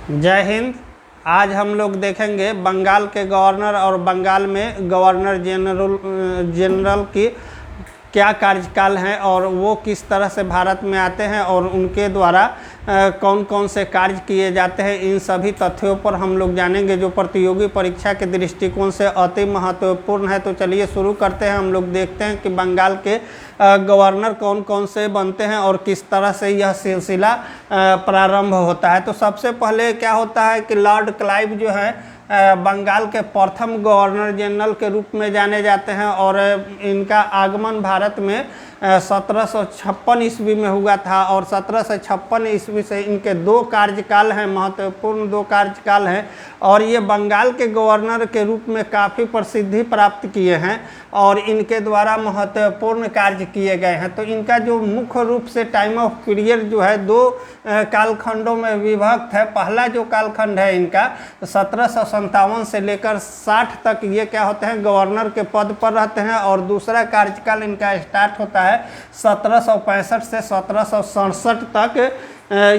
जय हिंद। आज हम लोग देखेंगे बंगाल के गवर्नर और बंगाल में गवर्नर जनरल की क्या कार्यकाल हैं और वो किस तरह से भारत में आते हैं और उनके द्वारा कौन कौन से कार्य किए जाते हैं। इन सभी तथ्यों पर हम लोग जानेंगे जो प्रतियोगी परीक्षा के दृष्टिकोण से अति महत्वपूर्ण है। तो चलिए शुरू करते हैं। हम लोग देखते हैं कि बंगाल के गवर्नर कौन कौन से बनते हैं और किस तरह से यह सिलसिला प्रारंभ होता है। तो सबसे पहले क्या होता है कि लॉर्ड क्लाइव जो है बंगाल के प्रथम गवर्नर जनरल के रूप में जाने जाते हैं और इनका आगमन भारत में 1756 ईस्वी में हुआ था और 1756 ईस्वी से इनके दो कार्यकाल हैं, महत्वपूर्ण दो कार्यकाल हैं और ये बंगाल के गवर्नर के रूप में काफ़ी प्रसिद्धि प्राप्त किए हैं और इनके द्वारा महत्वपूर्ण कार्य किए गए हैं। तो इनका जो मुख्य रूप से टाइम ऑफ पीरियड जो है दो कालखंडों में विभक्त है। पहला जो कालखंड है इनका 1757 से लेकर 60 तक ये क्या होते हैं, गवर्नर के पद पर रहते हैं और दूसरा कार्यकाल इनका स्टार्ट होता है 1765 से 1767 तक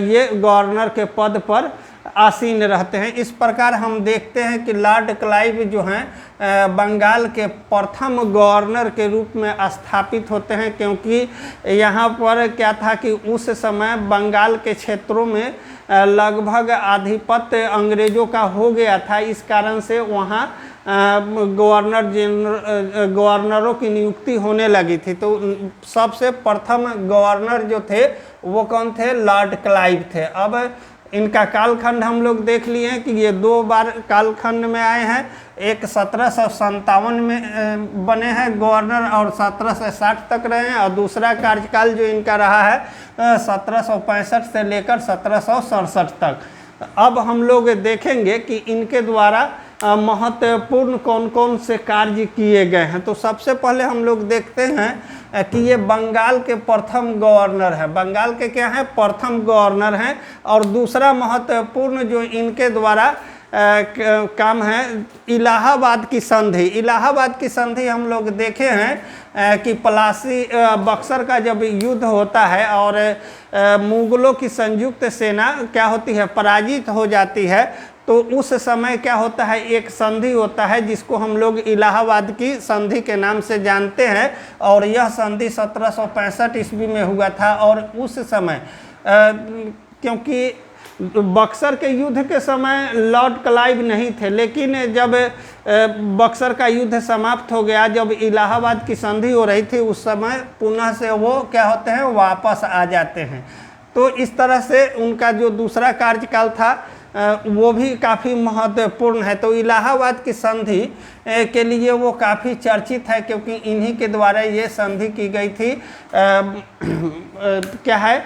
ये गवर्नर के पद पर आसीन रहते हैं। इस प्रकार हम देखते हैं कि लॉर्ड क्लाइव जो हैं बंगाल के प्रथम गवर्नर के रूप में स्थापित होते हैं, क्योंकि यहाँ पर क्या था कि उस समय बंगाल के क्षेत्रों में लगभग आधिपत्य अंग्रेज़ों का हो गया था। इस कारण से वहाँ गवर्नरों की नियुक्ति होने लगी थी। तो सबसे प्रथम गवर्नर जो थे वो कौन थे, लॉर्ड क्लाइव थे। अब इनका कालखंड हम लोग देख लिए हैं कि ये दो बार कालखंड में आए हैं। एक 1757 में बने हैं गवर्नर और 1760 तक रहे हैं और दूसरा कार्यकाल जो इनका रहा है 1765 से लेकर 1767 तक। अब हम लोग देखेंगे कि इनके द्वारा महत्वपूर्ण कौन कौन से कार्य किए गए हैं। तो सबसे पहले हम लोग देखते हैं कि ये बंगाल के प्रथम गवर्नर हैं। बंगाल के क्या हैं, प्रथम गवर्नर हैं। और दूसरा महत्वपूर्ण जो इनके द्वारा काम है इलाहाबाद की संधि। इलाहाबाद की संधि हम लोग देखे हैं कि प्लासी बक्सर का जब युद्ध होता है और मुगलों की संयुक्त सेना क्या होती है, पराजित हो जाती है, तो उस समय क्या होता है, एक संधि होता है जिसको हम लोग इलाहाबाद की संधि के नाम से जानते हैं और यह संधि 1765 ईस्वी में हुआ था। और उस समय क्योंकि बक्सर के युद्ध के समय लॉर्ड क्लाइव नहीं थे, लेकिन जब बक्सर का युद्ध समाप्त हो गया, जब इलाहाबाद की संधि हो रही थी, उस समय पुनः से वो क्या होते हैं, वापस आ जाते हैं। तो इस तरह से उनका जो दूसरा कार्यकाल था वो भी काफ़ी महत्वपूर्ण है। तो इलाहाबाद की संधि के लिए वो काफ़ी चर्चित है, क्योंकि इन्हीं के द्वारा ये संधि की गई थी। क्या है,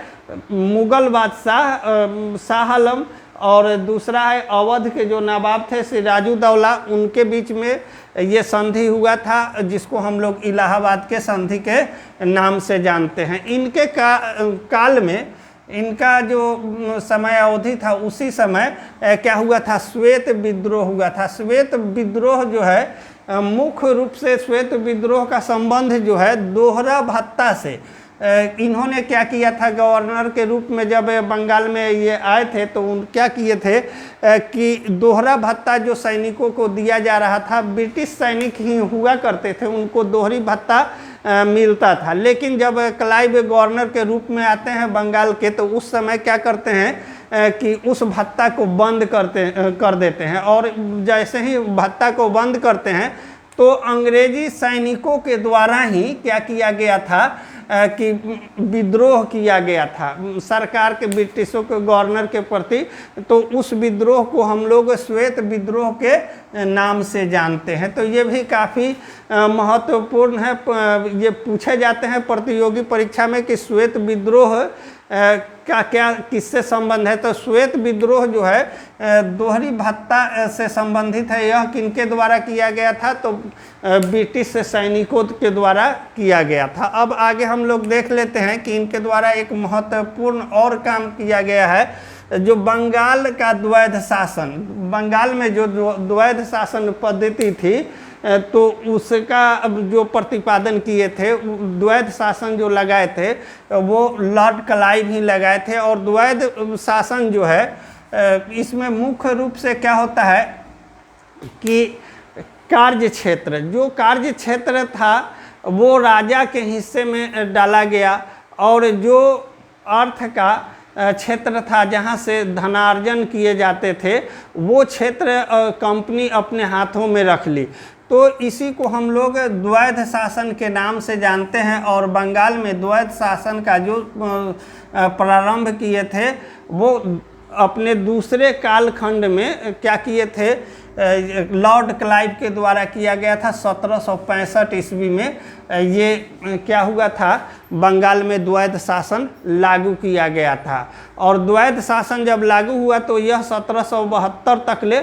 मुग़ल बादशाह शाह आलम और दूसरा है अवध के जो नवाब थे सिराजुद्दौला, उनके बीच में ये संधि हुआ था, जिसको हम लोग इलाहाबाद के संधि के नाम से जानते हैं। इनके काल में इनका जो समय अवधि था, उसी समय क्या हुआ था, श्वेत विद्रोह हुआ था। श्वेत विद्रोह जो है मुख्य रूप से श्वेत विद्रोह का संबंध जो है दोहरा भत्ता से। इन्होंने क्या किया था, गवर्नर के रूप में जब बंगाल में ये आए थे तो क्या किए थे कि दोहरा भत्ता जो सैनिकों को दिया जा रहा था, ब्रिटिश सैनिक ही हुआ करते थे, उनको दोहरी भत्ता मिलता था। लेकिन जब क्लाइव गवर्नर के रूप में आते हैं बंगाल के, तो उस समय क्या करते हैं कि उस भत्ता को बंद कर देते हैं। और जैसे ही भत्ता को बंद करते हैं तो अंग्रेजी सैनिकों के द्वारा ही क्या किया गया था कि विद्रोह किया गया था सरकार के, ब्रिटिशों के गवर्नर के प्रति। तो उस विद्रोह को हम लोग श्वेत विद्रोह के नाम से जानते हैं। तो ये भी काफ़ी महत्वपूर्ण है। ये पूछे जाते हैं प्रतियोगी परीक्षा में कि श्वेत विद्रोह का क्या किससे संबंध है। तो श्वेत विद्रोह जो है दोहरी भत्ता से संबंधित है। यह किनके द्वारा किया गया था, तो ब्रिटिश सैनिकों के द्वारा किया गया था। अब आगे हम लोग देख लेते हैं कि इनके द्वारा एक महत्वपूर्ण और काम किया गया है, जो बंगाल का द्वैध शासन। बंगाल में जो द्वैध शासन पद्धति थी तो उसका जो प्रतिपादन किए थे, द्वैध शासन जो लगाए थे वो लॉर्ड क्लाइव ही लगाए थे। और द्वैध शासन जो है इसमें मुख्य रूप से क्या होता है कि कार्य क्षेत्र, जो कार्य क्षेत्र था वो राजा के हिस्से में डाला गया, और जो अर्थ का क्षेत्र था जहाँ से धनार्जन किए जाते थे वो क्षेत्र कंपनी अपने हाथों में रख ली। तो इसी को हम लोग द्वैध शासन के नाम से जानते हैं। और बंगाल में द्वैध शासन का जो प्रारंभ किए थे वो अपने दूसरे कालखंड में क्या किए थे, लॉर्ड क्लाइव के द्वारा किया गया था। 1765 ईस्वी में ये क्या हुआ था, बंगाल में द्वैध शासन लागू किया गया था। और द्वैध शासन जब लागू हुआ तो यह 1772 तक ले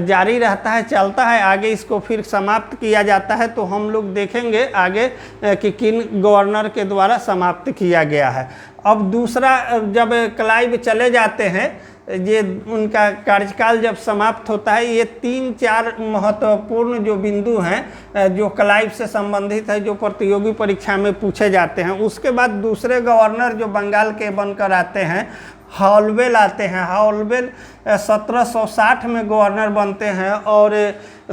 जारी रहता है, चलता है। आगे इसको फिर समाप्त किया जाता है, तो हम लोग देखेंगे आगे कि किन गवर्नर के द्वारा समाप्त किया गया है। अब दूसरा, जब क्लाइव चले जाते हैं, ये उनका कार्यकाल जब समाप्त होता है, ये 3-4 महत्वपूर्ण जो बिंदु हैं जो क्लाइव से संबंधित है, जो प्रतियोगी परीक्षा में पूछे जाते हैं। उसके बाद दूसरे गवर्नर जो बंगाल के बनकर आते हैं, हॉलवेल आते हैं। हॉलवेल 1760 में गवर्नर बनते हैं, और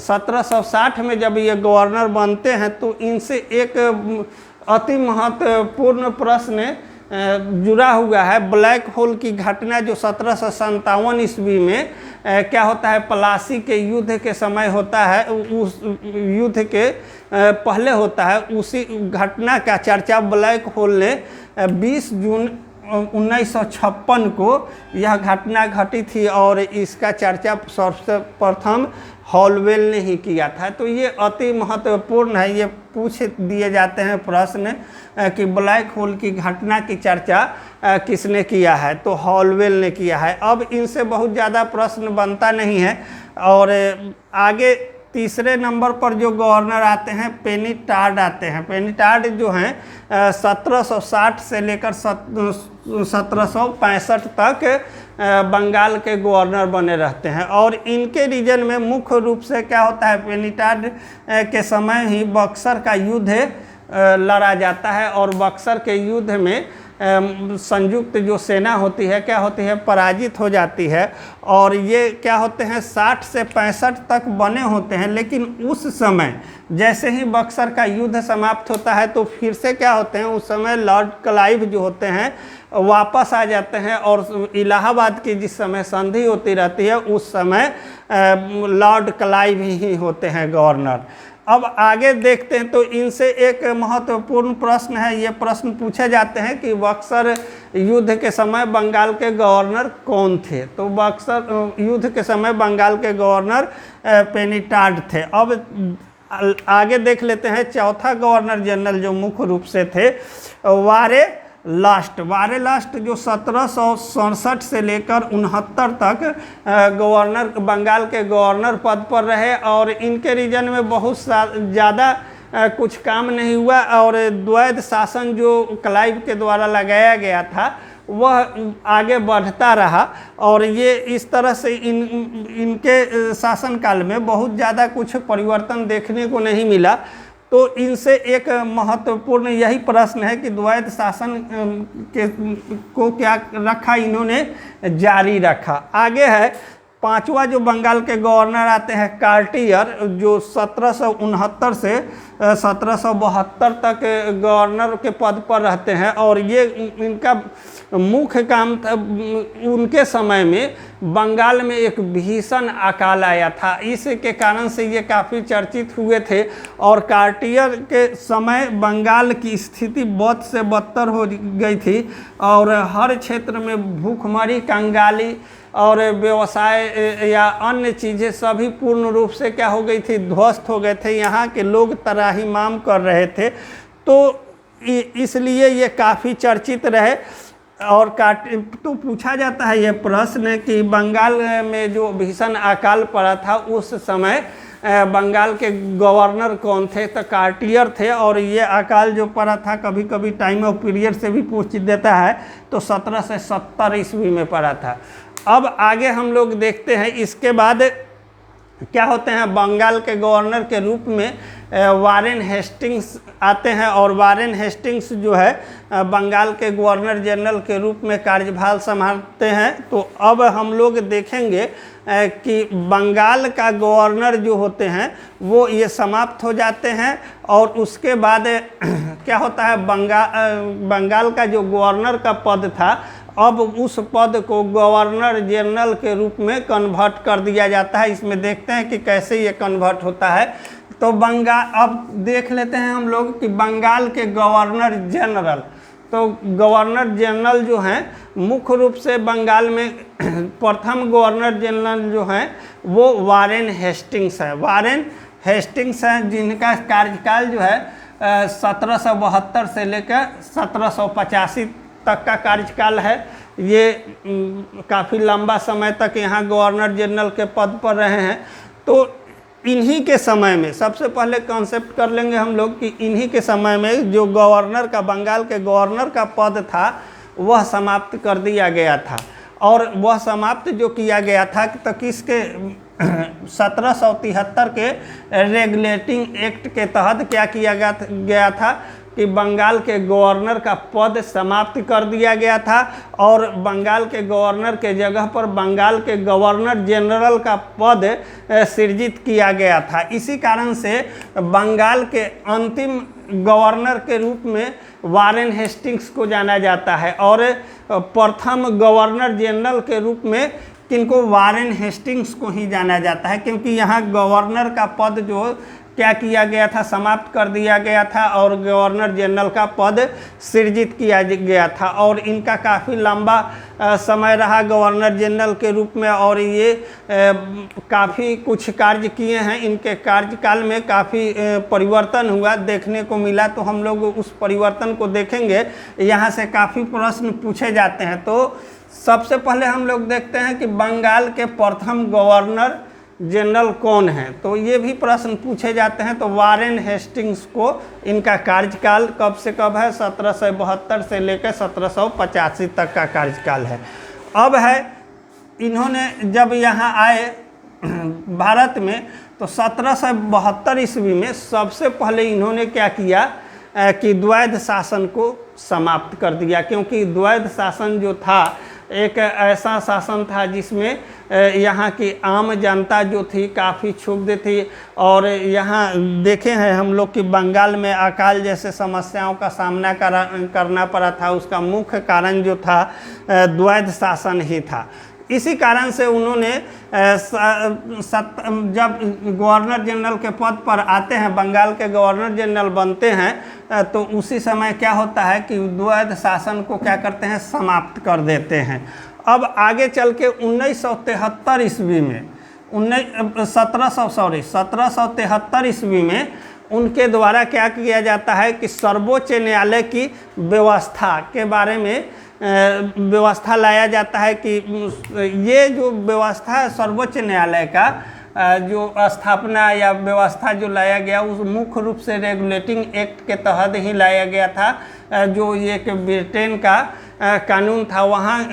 1760 में जब ये गवर्नर बनते हैं तो इनसे एक अति महत्वपूर्ण प्रश्न जुड़ा हुआ है। ब्लैक होल की घटना जो 1757 ईस्वी में क्या होता है, प्लासी के युद्ध के समय होता है, उस युद्ध के पहले होता है। उसी घटना का चर्चा ब्लैक होल ने 20 जून 1956 को यह घटना घटी थी, और इसका चर्चा सर्वप्रथम हॉलवेल ने ही किया था। तो ये अति महत्वपूर्ण है, ये पूछ दिए जाते हैं प्रश्न कि ब्लैक होल की घटना की चर्चा किसने किया है, तो हॉलवेल ने किया है। अब इनसे बहुत ज़्यादा प्रश्न बनता नहीं है। और आगे तीसरे नंबर पर जो गवर्नर आते हैं, पेनिटार्ड आते हैं। पेनिटार्ड जो हैं 1760 से लेकर 1765 तक बंगाल के गवर्नर बने रहते हैं। और इनके रीजन में मुख्य रूप से क्या होता है, पेनिटार्ड के समय ही बक्सर का युद्ध लड़ा जाता है, और बक्सर के युद्ध में संयुक्त जो सेना होती है क्या होती है, पराजित हो जाती है। और ये क्या होते हैं, 60 से 65 तक बने होते हैं। लेकिन उस समय जैसे ही बक्सर का युद्ध समाप्त होता है तो फिर से क्या होते हैं, उस समय लॉर्ड क्लाइव जो होते हैं वापस आ जाते हैं, और इलाहाबाद की जिस समय संधि होती रहती है उस समय लॉर्ड क्लाइव ही होते हैं गवर्नर। अब आगे देखते हैं तो इनसे एक महत्वपूर्ण प्रश्न है, ये प्रश्न पूछे जाते हैं कि बक्सर युद्ध के समय बंगाल के गवर्नर कौन थे। तो बक्सर युद्ध के समय बंगाल के गवर्नर पेनिटार्ड थे। अब आगे देख लेते हैं चौथा गवर्नर जनरल जो मुख्य रूप से थे, वारे लास्ट जो 1767 से लेकर 69 तक गवर्नर, बंगाल के गवर्नर पद पर रहे। और इनके रीजन में बहुत ज़्यादा कुछ काम नहीं हुआ, और द्वैध शासन जो क्लाइव के द्वारा लगाया गया था वह आगे बढ़ता रहा। और ये इस तरह से इनके शासनकाल में बहुत ज़्यादा कुछ परिवर्तन देखने को नहीं मिला। तो इनसे एक महत्वपूर्ण यही प्रश्न है कि द्वैध शासन को क्या रखा, इन्होंने जारी रखा। आगे है पांचवा जो बंगाल के गवर्नर आते हैं, कार्टियर, जो 1769 से 1772 तक गवर्नर के पद पर रहते हैं। और ये इनका मुख्य काम था, उनके समय में बंगाल में एक भीषण अकाल आया था, इसके कारण से ये काफ़ी चर्चित हुए थे। और कार्टियर के समय बंगाल की स्थिति बहुत से बदतर हो गई थी, और हर क्षेत्र में भूखमरी, कंगाली और व्यवसाय या अन्य चीज़ें सभी पूर्ण रूप से क्या हो गई थी, ध्वस्त हो गए थे। यहाँ के लोग त्राहिमाम कर रहे थे, तो इसलिए ये काफ़ी चर्चित रहे। और तो पूछा जाता है ये प्रश्न कि बंगाल में जो भीषण अकाल पड़ा था उस समय बंगाल के गवर्नर कौन थे, तो कार्टियर थे। और ये अकाल जो पड़ा था कभी कभी टाइम ऑफ पीरियड से भी पूछ देता है, तो 1770 ईस्वी में पड़ा था। अब आगे हम लोग देखते हैं इसके बाद क्या होते हैं, बंगाल के गवर्नर के रूप में वारेन हेस्टिंग्स आते हैं और वारेन हेस्टिंग्स जो है बंगाल के गवर्नर जनरल के रूप में कार्यभार संभालते हैं। तो अब हम लोग देखेंगे कि बंगाल का गवर्नर जो होते हैं वो ये समाप्त हो जाते हैं और उसके बाद क्या होता है, बंगाल का जो गवर्नर का पद था अब उस पद को गवर्नर जनरल के रूप में कन्वर्ट कर दिया जाता है। इसमें देखते हैं कि कैसे ये कन्वर्ट होता है। तो अब देख लेते हैं हम लोग कि बंगाल के गवर्नर जनरल, तो गवर्नर जनरल जो हैं मुख्य रूप से बंगाल में प्रथम गवर्नर जनरल जो हैं वो वारेन हेस्टिंग्स है। वारेन हेस्टिंग्स हैं जिनका कार्यकाल जो है 1772 से लेकर 1785 तक का कार्यकाल है। ये काफ़ी लंबा समय तक यहाँ गवर्नर जनरल के पद पर रहे हैं। तो इन्हीं के समय में सबसे पहले कॉन्सेप्ट कर लेंगे हम लोग कि इन्हीं के समय में जो गवर्नर का, बंगाल के गवर्नर का पद था वह समाप्त कर दिया गया था। और वह समाप्त जो किया गया था तो किसके 1773 के रेगुलेटिंग एक्ट के तहत क्या किया गया था कि बंगाल के गवर्नर का पद समाप्त कर दिया गया था और बंगाल के गवर्नर के जगह पर बंगाल के गवर्नर जनरल का पद सृजित किया गया था। इसी कारण से बंगाल के अंतिम गवर्नर के रूप में वारेन हेस्टिंग्स को जाना जाता है और प्रथम गवर्नर जनरल के रूप में किनको, वारेन हेस्टिंग्स को ही जाना जाता है, क्योंकि यहाँ गवर्नर का पद जो क्या किया गया था, समाप्त कर दिया गया था और गवर्नर जनरल का पद सृजित किया गया था। और इनका काफ़ी लंबा समय रहा गवर्नर जनरल के रूप में और ये काफ़ी कुछ कार्य किए हैं। इनके कार्यकाल में काफ़ी परिवर्तन हुआ देखने को मिला, तो हम लोग उस परिवर्तन को देखेंगे। यहाँ से काफ़ी प्रश्न पूछे जाते हैं। तो सबसे पहले हम लोग देखते हैं कि बंगाल के प्रथम गवर्नर जनरल कौन है, तो ये भी प्रश्न पूछे जाते हैं। तो वारेन हेस्टिंग्स को इनका कार्यकाल कब से कब है, 1772 से लेकर 1785 तक का कार्यकाल है। अब है इन्होंने जब यहाँ आए भारत में तो 1772 ईस्वी में सबसे पहले इन्होंने क्या किया कि द्वैध शासन को समाप्त कर दिया, क्योंकि द्वैध शासन जो था एक ऐसा शासन था जिसमें यहाँ की आम जनता जो थी काफ़ी क्षुब्ध थी। और यहाँ देखे हैं हम लोग कि बंगाल में अकाल जैसे समस्याओं का सामना करना पड़ा था। उसका मुख्य कारण जो था द्वैध शासन ही था। इसी कारण से उन्होंने जब गवर्नर जनरल के पद पर आते हैं, बंगाल के गवर्नर जनरल बनते हैं, तो उसी समय क्या होता है कि द्वैध शासन को क्या करते हैं, समाप्त कर देते हैं। अब आगे चल के 1973 ईस्वी में 1773 ईस्वी में उनके द्वारा क्या किया जाता है कि सर्वोच्च न्यायालय की व्यवस्था के बारे में व्यवस्था लाया जाता है कि ये जो व्यवस्था है सर्वोच्च न्यायालय का जो स्थापना या व्यवस्था जो लाया गया उस मुख्य रूप से रेगुलेटिंग एक्ट के तहत ही लाया गया था। जो एक ब्रिटेन का कानून था वहाँ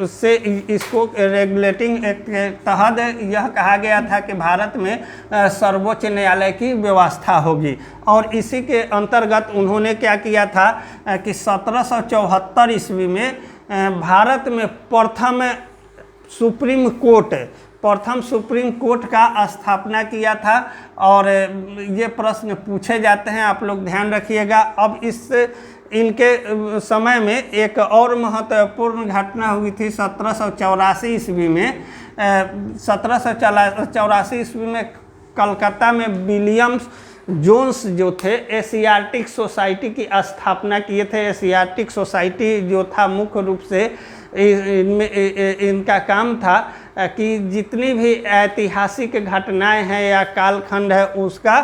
से इसको रेगुलेटिंग एक्ट के तहत यह कहा गया था कि भारत में सर्वोच्च न्यायालय की व्यवस्था होगी। और इसी के अंतर्गत उन्होंने क्या किया था कि 1774 ईस्वी में भारत में प्रथम सुप्रीम कोर्ट का स्थापना किया था। और ये प्रश्न पूछे जाते हैं, आप लोग ध्यान रखिएगा। अब इनके समय में एक और महत्वपूर्ण घटना हुई थी 1784 ईस्वी में। 1784 ईस्वी में कलकत्ता में विलियम्स जोन्स जो थे एशियाटिक सोसाइटी की स्थापना किए थे। एशियाटिक सोसाइटी जो था मुख्य रूप से इनका काम था कि जितनी भी ऐतिहासिक घटनाएं हैं या कालखंड है उसका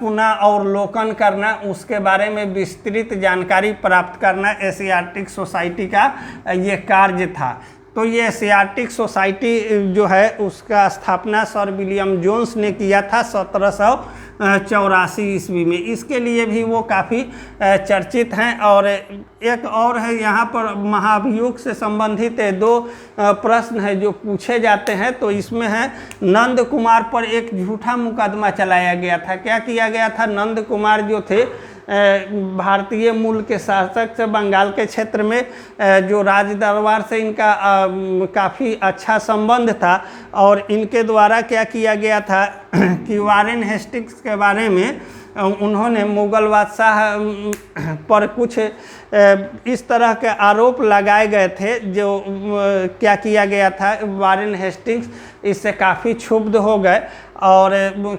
पुनः अवलोकन करना, उसके बारे में विस्तृत जानकारी प्राप्त करना एशियाटिक सोसाइटी का ये कार्य था। तो ये एशियाटिक सोसाइटी जो है उसका स्थापना सर विलियम जोन्स ने किया था 1784 ईस्वी में। इसके लिए भी वो काफ़ी चर्चित हैं। और एक और है यहाँ पर महाभियोग से संबंधित दो प्रश्न है जो पूछे जाते हैं। तो इसमें है नंद कुमार पर एक झूठा मुकदमा चलाया गया था। क्या किया गया था? नंद कुमार जो थे भारतीय मूल के शासक से बंगाल के क्षेत्र में जो राज दरबार से इनका काफ़ी अच्छा संबंध था और इनके द्वारा क्या किया गया था कि वारेन हेस्टिंग्स के बारे में उन्होंने मुग़ल बादशाह पर कुछ इस तरह के आरोप लगाए गए थे जो क्या किया गया था, वारेन हेस्टिंग्स इससे काफ़ी क्षुब्ध हो गए और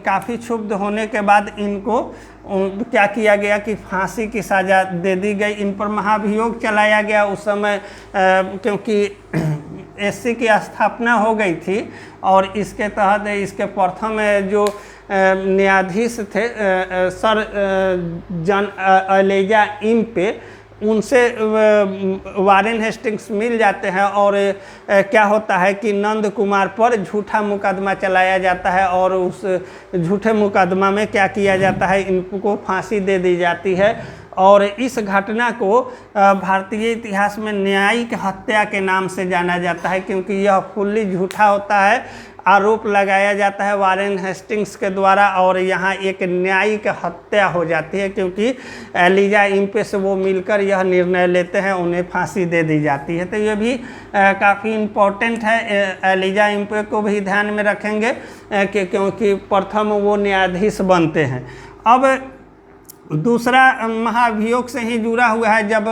काफ़ी क्षुब्ध होने के बाद इनको क्या किया गया कि फांसी की सज़ा दे दी गई। इन पर महाभियोग चलाया गया उस समय क्योंकि एससी की स्थापना हो गई थी और इसके तहत इसके प्रथम जो न्यायाधीश थे सर जॉन एलिजा इम्पे, उनसे वारेन हेस्टिंग्स मिल जाते हैं और क्या होता है कि नंद कुमार पर झूठा मुकदमा चलाया जाता है और उस झूठे मुकदमा में क्या किया जाता है, इनको फांसी दे दी जाती है। और इस घटना को भारतीय इतिहास में न्यायिक हत्या के नाम से जाना जाता है क्योंकि यह फुल्ली झूठा होता है। आरोप लगाया जाता है वारेन हेस्टिंग्स के द्वारा और यहाँ एक न्यायिक हत्या हो जाती है क्योंकि एलिजा इम्पे से वो मिलकर यह निर्णय लेते हैं, उन्हें फांसी दे दी जाती है। तो ये भी काफ़ी इम्पोर्टेंट है, एलिजा इम्पे को भी ध्यान में रखेंगे कि क्योंकि प्रथम वो न्यायाधीश बनते हैं। अब दूसरा महाभियोग से ही जुड़ा हुआ है। जब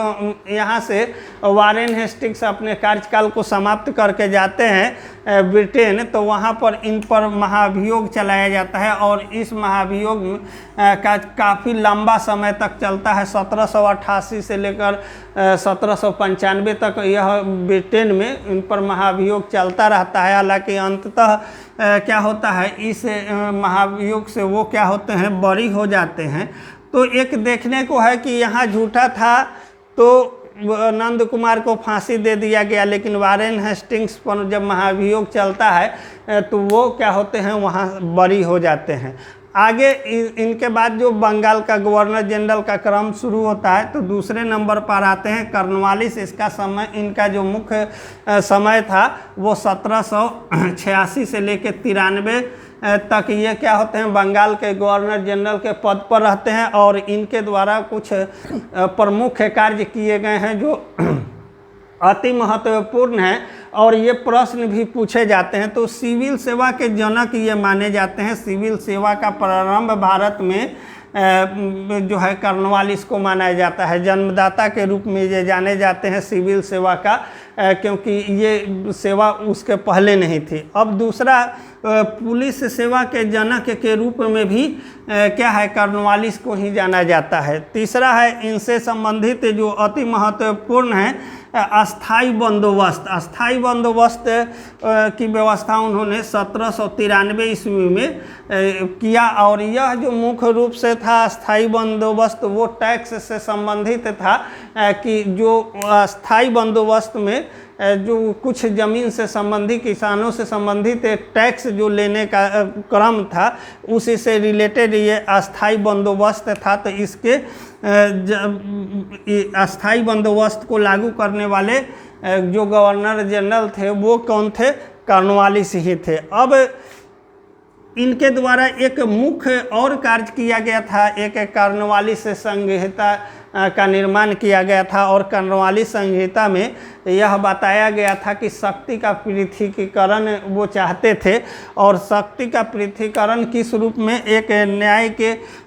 यहाँ से वारेन हेस्टिंग्स अपने कार्यकाल को समाप्त करके जाते हैं ब्रिटेन, तो वहाँ पर इन पर महाभियोग चलाया जाता है और इस महाभियोग का काफ़ी लंबा समय तक चलता है। 1788 से लेकर 1795 तक यह ब्रिटेन में इन पर महाभियोग चलता रहता है। हालांकि अंततः क्या होता है, इस महाभियोग से वो क्या होते हैं, बरी हो जाते हैं। तो एक देखने को है कि यहाँ झूठा था तो नंद कुमार को फांसी दे दिया गया, लेकिन वारेन हेस्टिंग्स पर जब महाभियोग चलता है तो वो क्या होते हैं, वहाँ बरी हो जाते हैं। आगे इनके बाद जो बंगाल का गवर्नर जनरल का क्रम शुरू होता है तो दूसरे नंबर पर आते हैं कॉर्नवालिस। इसका समय, इनका जो मुख्य समय था वो 1786 से लेकर 93 तक ये क्या होते हैं, बंगाल के गवर्नर जनरल के पद पर रहते हैं और इनके द्वारा कुछ प्रमुख कार्य किए गए हैं जो अति महत्वपूर्ण है और ये प्रश्न भी पूछे जाते हैं। तो सिविल सेवा के जनक ये माने जाते हैं। सिविल सेवा का प्रारंभ भारत में जो है कॉर्नवालिस को माना जाता है। जन्मदाता के रूप में ये जाने जाते हैं सिविल सेवा का, क्योंकि ये सेवा उसके पहले नहीं थी। अब दूसरा पुलिस सेवा के जनक के रूप में भी क्या है, कॉर्नवालिस को ही जाना जाता है। तीसरा है इनसे संबंधित जो अति महत्वपूर्ण है अस्थाई बंदोबस्त। अस्थाई बंदोबस्त की व्यवस्था उन्होंने 1793 ईस्वी में किया और यह जो मुख्य रूप से था अस्थाई बंदोबस्त वो टैक्स से संबंधित था कि जो अस्थाई बंदोबस्त में जो कुछ ज़मीन से संबंधित, किसानों से संबंधित टैक्स जो लेने का क्रम था उसी से रिलेटेड ये अस्थाई बंदोबस्त था। तो इसके अस्थाई बंदोबस्त को लागू करने वाले जो गवर्नर जनरल थे वो कौन थे, कॉर्नवालिस ही थे। अब इनके द्वारा एक मुख्य और कार्य किया गया था, एक कॉर्नवालिस संहिता का निर्माण किया गया था और कॉर्नवालिस संहिता में यह बताया गया था कि शक्ति का पृथकीकरण वो चाहते थे। और शक्ति का पृथकीकरण किस रूप में, एक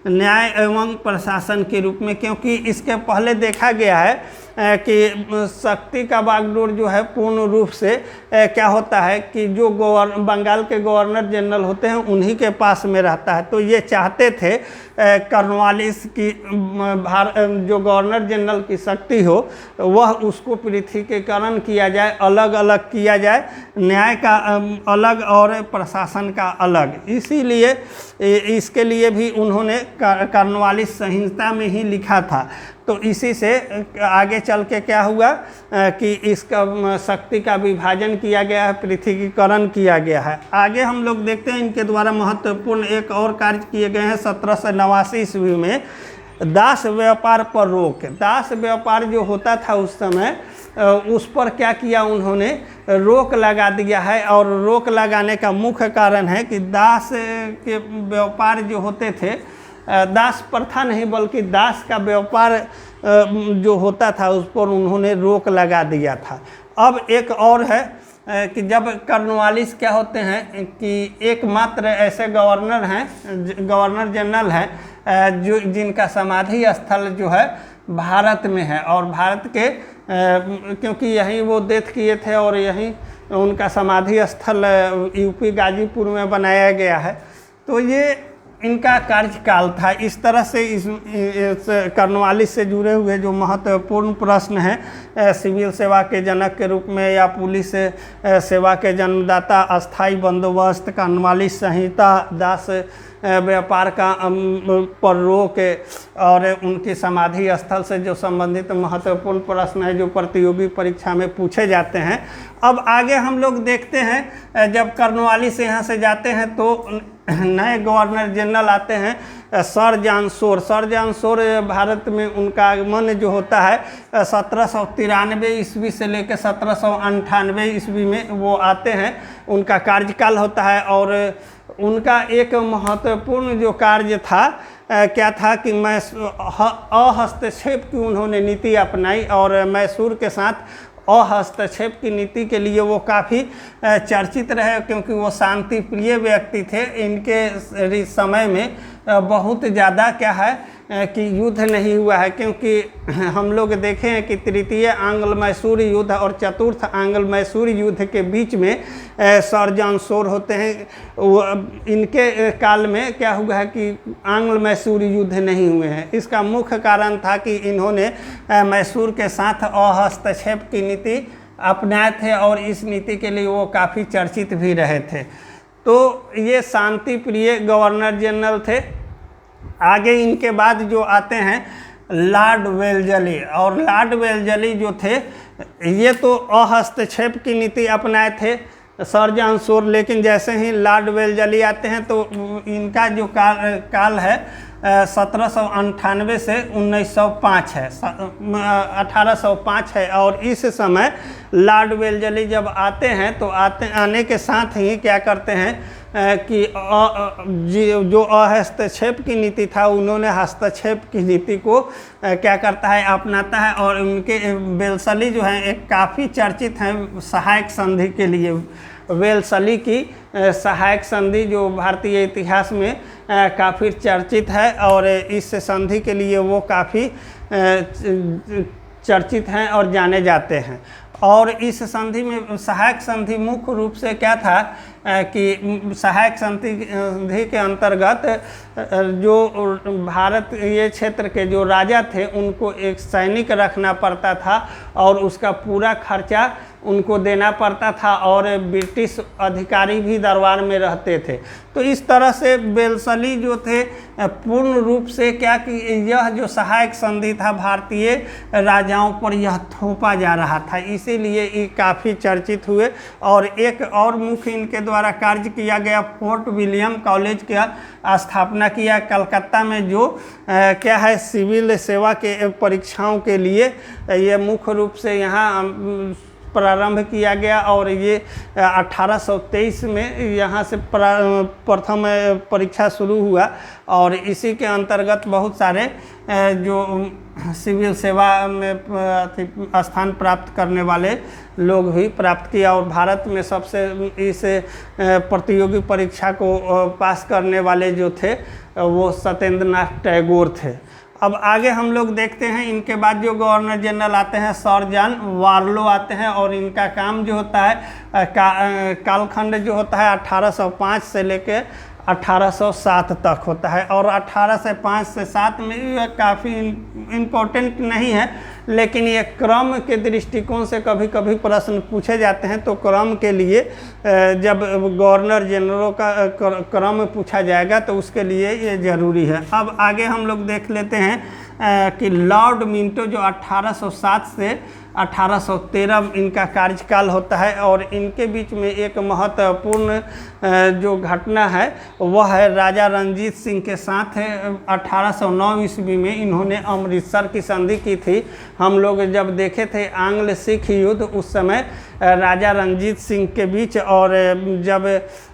न्याय एवं प्रशासन के रूप में, क्योंकि इसके पहले देखा गया है कि शक्ति का बागडोर जो है पूर्ण रूप से क्या होता है कि जो बंगाल के गवर्नर जनरल होते हैं उन्हीं के पास में रहता है। तो ये चाहते थे कॉर्नवालिस की जो गवर्नर जनरल की शक्ति हो वह उसको पृथकीकरण किया जाए, अलग अलग किया जाए, न्याय का अलग और प्रशासन का अलग। इसीलिए इसके लिए भी उन्होंने कॉर्नवालिस संहिता में ही लिखा था। तो तो इसी से आगे चल के क्या हुआ कि इसका शक्ति का विभाजन किया गया है, पृथ्वीकरण किया गया है। आगे हम लोग देखते हैं इनके द्वारा महत्वपूर्ण एक और कार्य किए गए हैं 1789 ईस्वी में, दास व्यापार पर रोक। दास व्यापार जो होता था उस समय, उस पर क्या किया उन्होंने, रोक लगा दिया है। और रोक लगाने का मुख्य कारण है कि दास के व्यापार जो होते थे, दास प्रथा नहीं बल्कि दास का व्यापार जो होता था उस पर उन्होंने रोक लगा दिया था। अब एक और है कि जब कॉर्नवालिस क्या होते हैं कि एकमात्र ऐसे गवर्नर हैं, गवर्नर जनरल हैं जो जिनका समाधि स्थल जो है भारत में है, और भारत के क्योंकि यहीं वो डेथ किए थे और यहीं उनका समाधि स्थल यूपी गाजीपुर में बनाया गया है। तो ये इनका कार्यकाल था। इस तरह से इस कॉर्नवालिस से जुड़े हुए जो महत्वपूर्ण प्रश्न हैं, सिविल सेवा के जनक के रूप में या पुलिस सेवा के जन्मदाता, अस्थाई बंदोबस्त, कॉर्नवालिस संहिता, दास व्यापार का पर रोक और उनकी समाधि स्थल से जो संबंधित महत्वपूर्ण प्रश्न है जो प्रतियोगी परीक्षा में पूछे जाते हैं। अब आगे हम लोग देखते हैं जब कॉर्नवालिस यहाँ से जाते हैं तो नए गवर्नर जनरल आते हैं sir John Shore. Sir John Shore Bharat में उनका आगमन जो होता है 1793 ईस्वी से लेकर 1798 ईस्वी में वो आते हैं। उनका कार्यकाल होता है और उनका एक महत्वपूर्ण जो कार्य था क्या था कि अहस्तक्षेप की उन्होंने नीति अपनाई, और मैसूर के साथ अहस्तक्षेप की नीति के लिए वो काफ़ी चर्चित रहे, क्योंकि वो शांति प्रिय व्यक्ति थे। इनके समय में बहुत ज़्यादा क्या है कि युद्ध नहीं हुआ है, क्योंकि हम लोग देखे हैं कि तृतीय आंग्ल मैसूर युद्ध और चतुर्थ आंग्ल मैसूर युद्ध के बीच में सर जॉन शोर होते हैं। वो इनके काल में क्या हुआ है कि आंग्ल मैसूर युद्ध नहीं हुए हैं। इसका मुख्य कारण था कि इन्होंने मैसूर के साथ अहस्तक्षेप की नीति अपनाए थे और इस नीति के लिए वो काफ़ी चर्चित भी रहे थे। तो ये शांति प्रिय गवर्नर जनरल थे। आगे इनके बाद जो आते हैं लॉर्ड वेल्जली, और लॉर्ड वेल्जली जो थे ये तो अहस्तक्षेप की नीति अपनाए थे सर जॉन शोर, लेकिन जैसे ही लॉर्ड वेल्जली आते हैं तो इनका जो काल है 1798 से 1905 है, 1805 है। और इस समय लॉर्ड वेल्जली जब आते हैं तो आने के साथ ही क्या करते हैं कि जो अहस्तक्षेप की नीति था उन्होंने हस्तक्षेप की नीति को क्या करता है, अपनाता है। और उनके वेल्सली जो है एक काफ़ी चर्चित हैं सहायक संधि के लिए। वेल्सली की सहायक संधि जो भारतीय इतिहास में काफ़ी चर्चित है और इस संधि के लिए वो काफ़ी चर्चित हैं और जाने जाते हैं। और इस संधि में सहायक संधि मुख्य रूप से क्या था कि सहायक संधि के अंतर्गत जो भारत ये क्षेत्र के जो राजा थे उनको एक सैनिक रखना पड़ता था और उसका पूरा खर्चा उनको देना पड़ता था, और ब्रिटिश अधिकारी भी दरबार में रहते थे। तो इस तरह से वेल्सली जो थे पूर्ण रूप से क्या कि यह जो सहायक संधि था भारतीय राजाओं पर यह थोपा जा रहा था, इसीलिए ये काफ़ी चर्चित हुए। और एक और मुख्य इनके द्वारा कार्य किया गया, फोर्ट विलियम कॉलेज का स्थापना किया कलकत्ता में, जो क्या है सिविल सेवा के परीक्षाओं के लिए ये मुख्य रूप से यहाँ प्रारंभ किया गया। और ये 1823 में यहाँ से प्रथम परीक्षा शुरू हुआ और इसी के अंतर्गत बहुत सारे जो सिविल सेवा में स्थान प्राप्त करने वाले लोग भी प्राप्त किया। और भारत में सबसे इस प्रतियोगी परीक्षा को पास करने वाले जो थे वो सत्येंद्र नाथ टैगोर थे। अब आगे हम लोग देखते हैं इनके बाद जो गवर्नर जनरल आते हैं सर जॉन वार्लो आते हैं, और इनका काम जो होता है कालखंड जो होता है 1805 से लेकर 1807 तक होता है। और 1805 से 7 में यह काफ़ी इम्पोर्टेंट नहीं है, लेकिन ये क्रम के दृष्टिकोण से कभी कभी प्रश्न पूछे जाते हैं। तो क्रम के लिए जब गवर्नर जनरलों का क्रम पूछा जाएगा तो उसके लिए ये ज़रूरी है। अब आगे हम लोग देख लेते हैं कि लॉर्ड मिंटो जो 1807 से 1813 इनका कार्यकाल होता है, और इनके बीच में एक महत्वपूर्ण जो घटना है वह है राजा रणजीत सिंह के साथ है 1809 ईस्वी में इन्होंने अमृतसर की संधि की थी। हम लोग जब देखे थे आंग्ल सिख युद्ध, उस समय राजा रणजीत सिंह के बीच, और जब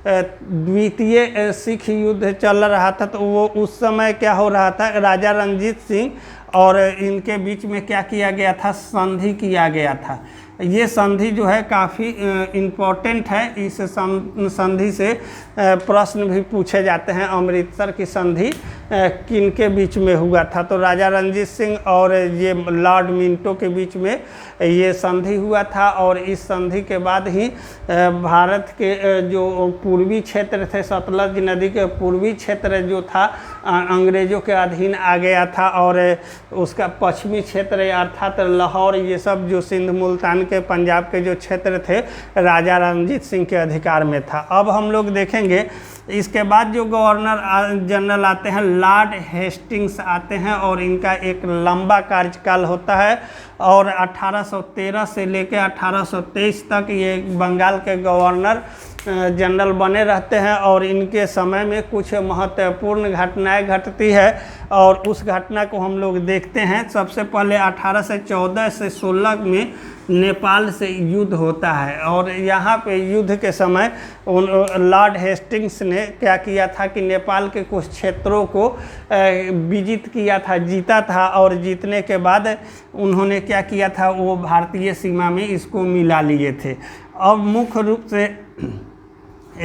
द्वितीय सिख युद्ध चल रहा था तो वो उस समय क्या हो रहा था, राजा रणजीत सिंह और इनके बीच में क्या किया गया था, संधि किया गया था। ये संधि जो है काफ़ी इम्पोर्टेंट है। इस संधि से प्रश्न भी पूछे जाते हैं, अमृतसर की संधि किन के बीच में हुआ था। तो राजा रणजीत सिंह और ये लॉर्ड मिंटो के बीच में ये संधि हुआ था, और इस संधि के बाद ही भारत के जो पूर्वी क्षेत्र थे, सतलज नदी के पूर्वी क्षेत्र जो था अंग्रेज़ों के अधीन आ गया था, और उसका पश्चिमी क्षेत्र अर्थात लाहौर, ये सब जो सिंध मुल्तान के पंजाब के जो क्षेत्र थे राजा रणजीत सिंह के अधिकार में था। अब हम लोग देखेंगे इसके बाद जो गवर्नर जनरल आते हैं लॉर्ड हेस्टिंग्स आते हैं, और इनका एक लंबा कार्यकाल होता है, और 1813 से लेकर 1823 तक ये बंगाल के गवर्नर जनरल बने रहते हैं, और इनके समय में कुछ महत्वपूर्ण घटनाएं घटती है, और उस घटना को हम लोग देखते हैं। सबसे पहले 1814 से 16 में नेपाल से युद्ध होता है, और यहाँ पे युद्ध के समय लॉर्ड हेस्टिंग्स ने क्या किया था कि नेपाल के कुछ क्षेत्रों को विजित किया था, जीता था, और जीतने के बाद उन्होंने क्या किया था, वो भारतीय सीमा में इसको मिला लिए थे। अब मुख्य रूप से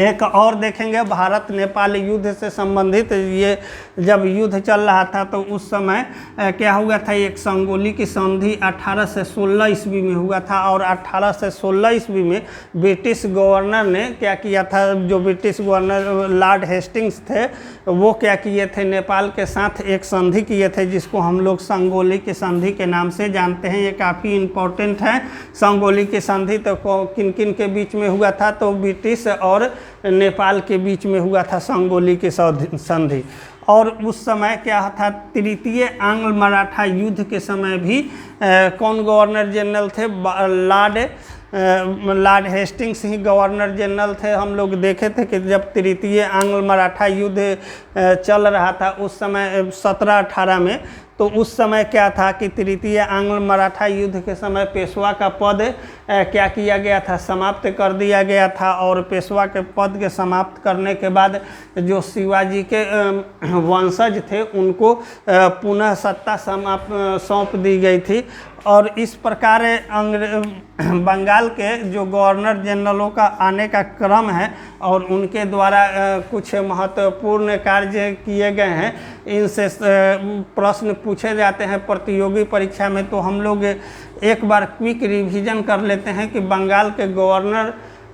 एक और देखेंगे भारत नेपाल युद्ध से संबंधित। ये जब युद्ध चल रहा था तो उस समय क्या हुआ था, एक संगोली की संधि 18 से 16 ईस्वी में हुआ था, और 18 से 16 ईस्वी में ब्रिटिश गवर्नर ने क्या किया था, जो ब्रिटिश गवर्नर लॉर्ड हेस्टिंग्स थे वो क्या किए थे, नेपाल के साथ एक संधि किए थे जिसको हम लोग संगोली की संधि के नाम से जानते हैं। ये काफ़ी इम्पोर्टेंट है। संगोली की संधि तो किन किन के बीच में हुआ था, तो ब्रिटिश और नेपाल के बीच में हुआ था संगोली की संधि। और उस समय क्या था, तृतीय आंग्ल मराठा युद्ध के समय भी कौन गवर्नर जनरल थे, लॉर्ड हेस्टिंग्स ही गवर्नर जनरल थे। हम लोग देखे थे कि जब तृतीय आंग्ल मराठा युद्ध चल रहा था उस समय 1718 में, तो उस समय क्या था कि तृतीय आंग्ल मराठा युद्ध के समय पेशवा का पद क्या किया गया था, समाप्त कर दिया गया था, और पेशवा के पद के समाप्त करने के बाद जो शिवाजी के वंशज थे उनको पुनः सत्ता सौंप दी गई थी। और इस प्रकार बंगाल के जो गवर्नर जनरलों का आने का क्रम है और उनके द्वारा कुछ महत्वपूर्ण कार्य किए गए हैं, इनसे प्रश्न पूछे जाते हैं प्रतियोगी परीक्षा में। तो हम लोग एक बार क्विक रिवीजन कर लेते हैं कि बंगाल के गवर्नर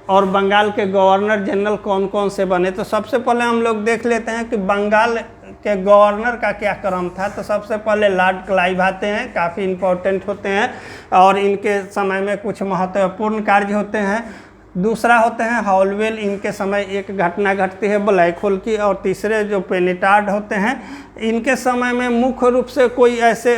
और बंगाल के गवर्नर जनरल कौन कौन से बने। तो सबसे पहले हम लोग देख लेते हैं कि बंगाल के गवर्नर का क्या क्रम था। तो सबसे पहले लॉर्ड क्लाइव आते हैं, काफ़ी इम्पोर्टेंट होते हैं और इनके समय में कुछ महत्वपूर्ण कार्य होते हैं। दूसरा होते हैं हॉलवेल, इनके समय एक घटना घटती है ब्लैक होल की। और तीसरे जो पेनिटार्ड होते हैं, इनके समय में मुख्य रूप से कोई ऐसे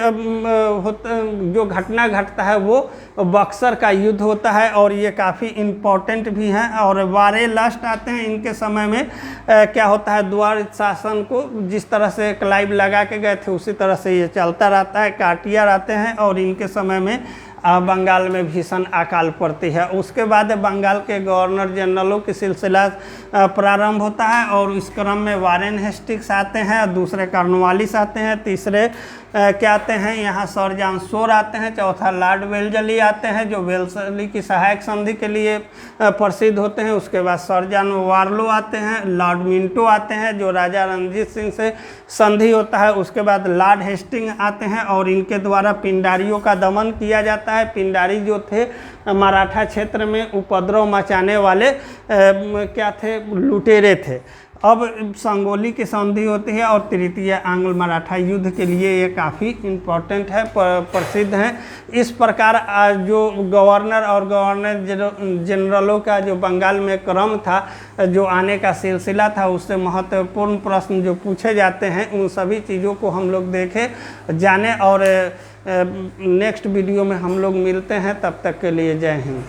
जो घटना घटता है वो बक्सर का युद्ध होता है और ये काफ़ी इम्पोर्टेंट भी हैं। और वारे लास्ट आते हैं, इनके समय में क्या होता है, द्वार शासन को जिस तरह से क्लाइव लगा के गए थे उसी तरह से ये चलता रहता है। काटियार आते हैं और इनके समय में बंगाल में भीषण अकाल पड़ती है। उसके बाद बंगाल के गवर्नर जनरलों की सिलसिला प्रारंभ होता है और इस क्रम में वारेन हेस्टिंग्स आते हैं, दूसरे कॉर्नवालिस आते हैं, तीसरे क्या आते हैं यहाँ सर जॉन शोर आते हैं, चौथा लॉर्ड वेल्जली आते हैं जो वेल्जली की सहायक संधि के लिए प्रसिद्ध होते हैं। उसके बाद सर जॉन वार्लो आते हैं, लॉर्ड मिंटो आते हैं जो राजा रणजीत सिंह से संधि होता है। उसके बाद लॉर्ड हेस्टिंग आते हैं और इनके द्वारा पिंडारियों का दमन किया जाता है। पिंडारी जो थे मराठा क्षेत्र में उपद्रव मचाने वाले क्या थे, लुटेरे थे। अब संगोली की संधि होती है और तृतीय आंग्ल मराठा युद्ध के लिए ये काफ़ी इम्पोर्टेंट है, प्रसिद्ध हैं। इस प्रकार जो गवर्नर और गवर्नर जनरलों का जो बंगाल में क्रम था, जो आने का सिलसिला था, उससे महत्वपूर्ण प्रश्न जो पूछे जाते हैं उन सभी चीज़ों को हम लोग देखे जाने। और नेक्स्ट वीडियो में हम लोग मिलते हैं, तब तक के लिए जय हिंद।